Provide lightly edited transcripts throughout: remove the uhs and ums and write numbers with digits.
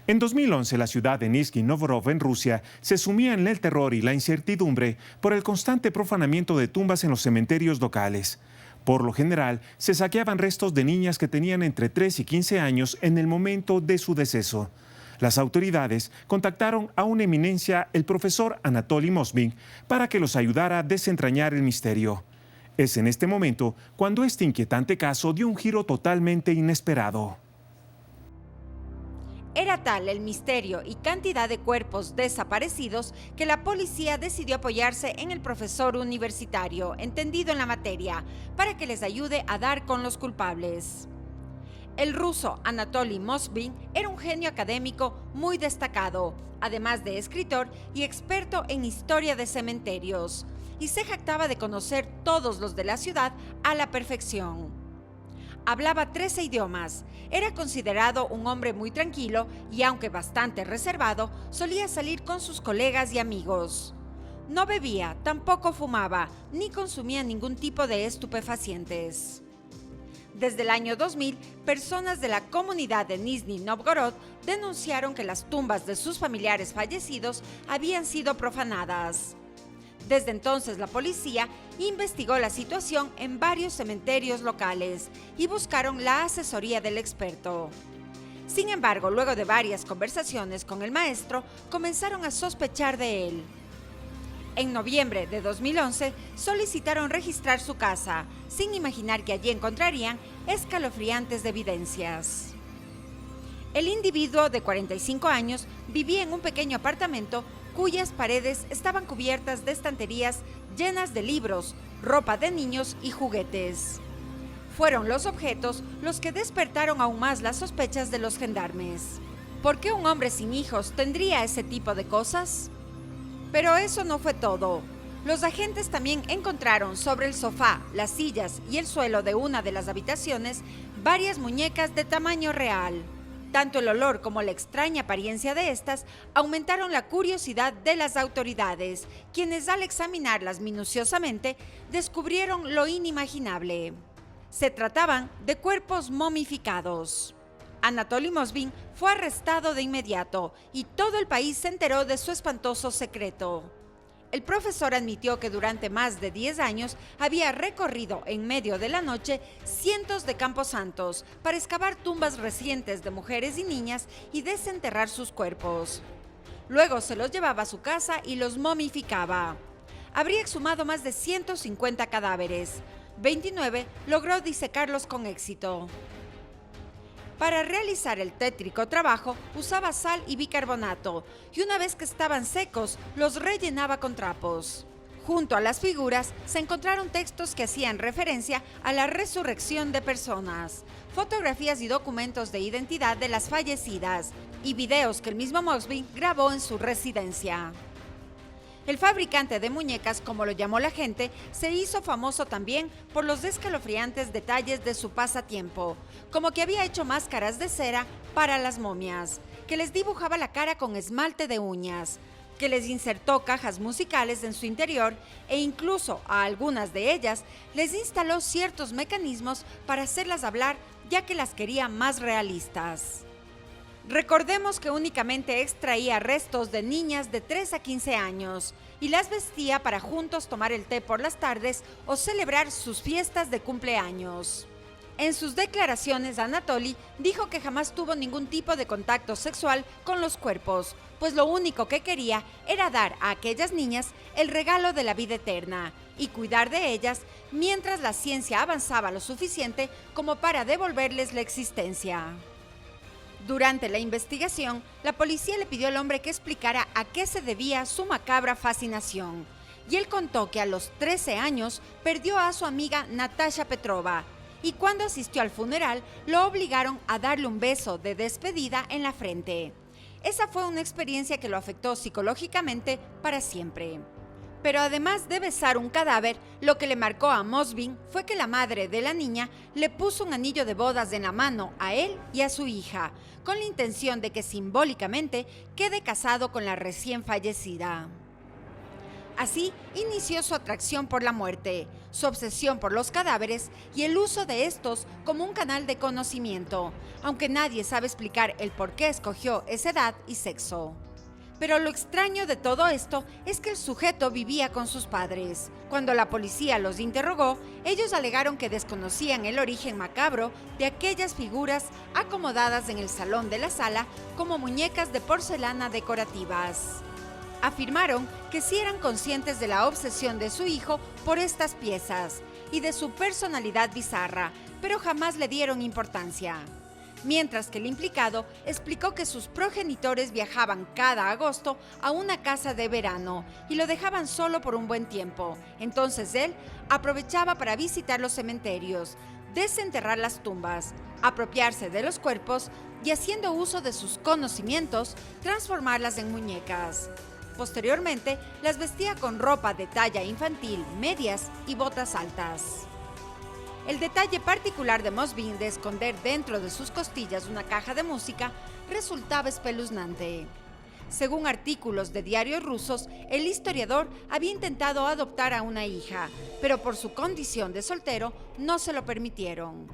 En 2011, la ciudad de Nizhny Novgorod, en Rusia, se sumía en el terror y la incertidumbre por el constante profanamiento de tumbas en los cementerios locales. Por lo general, se saqueaban restos de niñas que tenían entre 3 y 15 años en el momento de su deceso. Las autoridades contactaron a una eminencia, el profesor Anatoly Moshvin, para que los ayudara a desentrañar el misterio. Es en este momento cuando este inquietante caso dio un giro totalmente inesperado. Era tal el misterio y cantidad de cuerpos desaparecidos que la policía decidió apoyarse en el profesor universitario, entendido en la materia, para que les ayude a dar con los culpables. El ruso Anatoly Moshvin era un genio académico muy destacado, además de escritor y experto en historia de cementerios, y se jactaba de conocer todos los de la ciudad a la perfección. Hablaba 13 idiomas, era considerado un hombre muy tranquilo y, aunque bastante reservado, solía salir con sus colegas y amigos. No bebía, tampoco fumaba, ni consumía ningún tipo de estupefacientes. Desde el año 2000, personas de la comunidad de Nizhny Novgorod denunciaron que las tumbas de sus familiares fallecidos habían sido profanadas. Desde entonces, la policía investigó la situación en varios cementerios locales y buscaron la asesoría del experto. Sin embargo, luego de varias conversaciones con el maestro, comenzaron a sospechar de él. En noviembre de 2011, solicitaron registrar su casa, sin imaginar que allí encontrarían escalofriantes evidencias. El individuo de 45 años vivía en un pequeño apartamento cuyas paredes estaban cubiertas de estanterías llenas de libros, ropa de niños y juguetes. Fueron los objetos los que despertaron aún más las sospechas de los gendarmes. ¿Por qué un hombre sin hijos tendría ese tipo de cosas? Pero eso no fue todo. Los agentes también encontraron sobre el sofá, las sillas y el suelo de una de las habitaciones varias muñecas de tamaño real. Tanto el olor como la extraña apariencia de estas aumentaron la curiosidad de las autoridades, quienes al examinarlas minuciosamente descubrieron lo inimaginable. Se trataban de cuerpos momificados. Anatoly Moshvin fue arrestado de inmediato y todo el país se enteró de su espantoso secreto. El profesor admitió que durante más de 10 años había recorrido en medio de la noche cientos de camposantos para excavar tumbas recientes de mujeres y niñas y desenterrar sus cuerpos. Luego se los llevaba a su casa y los momificaba. Habría exhumado más de 150 cadáveres. 29 logró disecarlos con éxito. Para realizar el tétrico trabajo, usaba sal y bicarbonato, y una vez que estaban secos, los rellenaba con trapos. Junto a las figuras se encontraron textos que hacían referencia a la resurrección de personas, fotografías y documentos de identidad de las fallecidas, y videos que el mismo Moshvin grabó en su residencia. El fabricante de muñecas, como lo llamó la gente, se hizo famoso también por los escalofriantes detalles de su pasatiempo, como que había hecho máscaras de cera para las momias, que les dibujaba la cara con esmalte de uñas, que les insertó cajas musicales en su interior e incluso a algunas de ellas les instaló ciertos mecanismos para hacerlas hablar, ya que las quería más realistas. Recordemos que únicamente extraía restos de niñas de 3 a 15 años y las vestía para juntos tomar el té por las tardes o celebrar sus fiestas de cumpleaños. En sus declaraciones, Anatoly dijo que jamás tuvo ningún tipo de contacto sexual con los cuerpos, pues lo único que quería era dar a aquellas niñas el regalo de la vida eterna y cuidar de ellas mientras la ciencia avanzaba lo suficiente como para devolverles la existencia. Durante la investigación, la policía le pidió al hombre que explicara a qué se debía su macabra fascinación, y él contó que a los 13 años perdió a su amiga Natasha Petrova, y cuando asistió al funeral lo obligaron a darle un beso de despedida en la frente. Esa fue una experiencia que lo afectó psicológicamente para siempre. Pero además de besar un cadáver, lo que le marcó a Moshvin fue que la madre de la niña le puso un anillo de bodas en la mano a él y a su hija, con la intención de que simbólicamente quede casado con la recién fallecida. Así inició su atracción por la muerte, su obsesión por los cadáveres y el uso de estos como un canal de conocimiento, aunque nadie sabe explicar el por qué escogió esa edad y sexo. Pero lo extraño de todo esto es que el sujeto vivía con sus padres. Cuando la policía los interrogó, ellos alegaron que desconocían el origen macabro de aquellas figuras acomodadas en el salón de la sala como muñecas de porcelana decorativas. Afirmaron que sí eran conscientes de la obsesión de su hijo por estas piezas y de su personalidad bizarra, pero jamás le dieron importancia. Mientras que el implicado explicó que sus progenitores viajaban cada agosto a una casa de verano y lo dejaban solo por un buen tiempo. Entonces él aprovechaba para visitar los cementerios, desenterrar las tumbas, apropiarse de los cuerpos y, haciendo uso de sus conocimientos, transformarlas en muñecas. Posteriormente, las vestía con ropa de talla infantil, medias y botas altas. El detalle particular de Mosbin de esconder dentro de sus costillas una caja de música resultaba espeluznante. Según artículos de diarios rusos, el historiador había intentado adoptar a una hija, pero por su condición de soltero no se lo permitieron.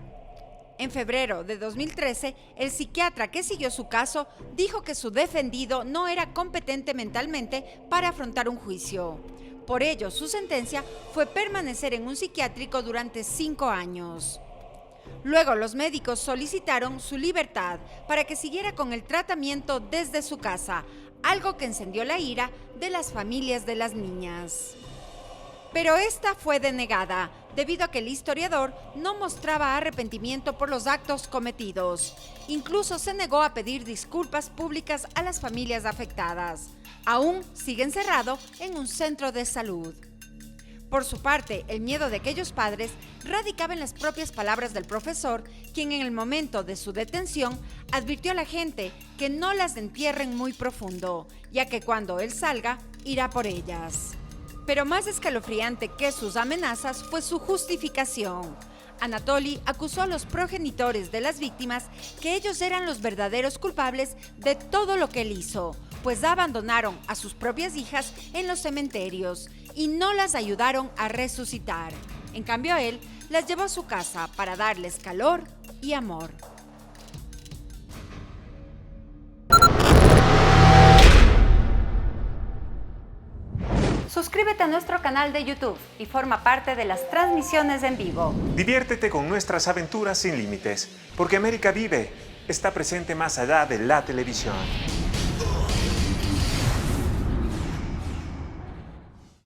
En febrero de 2013, el psiquiatra que siguió su caso dijo que su defendido no era competente mentalmente para afrontar un juicio. Por ello, su sentencia fue permanecer en un psiquiátrico durante 5 años. Luego, los médicos solicitaron su libertad para que siguiera con el tratamiento desde su casa, algo que encendió la ira de las familias de las niñas. Pero esta fue denegada, debido a que el historiador no mostraba arrepentimiento por los actos cometidos. Incluso se negó a pedir disculpas públicas a las familias afectadas. Aún sigue encerrado en un centro de salud. Por su parte, el miedo de aquellos padres radicaba en las propias palabras del profesor, quien en el momento de su detención advirtió a la gente que no las entierren muy profundo, ya que cuando él salga, irá por ellas. Pero más escalofriante que sus amenazas fue su justificación. Anatoly acusó a los progenitores de las víctimas que ellos eran los verdaderos culpables de todo lo que él hizo, pues abandonaron a sus propias hijas en los cementerios y no las ayudaron a resucitar. En cambio, él las llevó a su casa para darles calor y amor. Suscríbete a nuestro canal de YouTube y forma parte de las transmisiones en vivo. Diviértete con nuestras aventuras sin límites, porque América Vive está presente más allá de la televisión.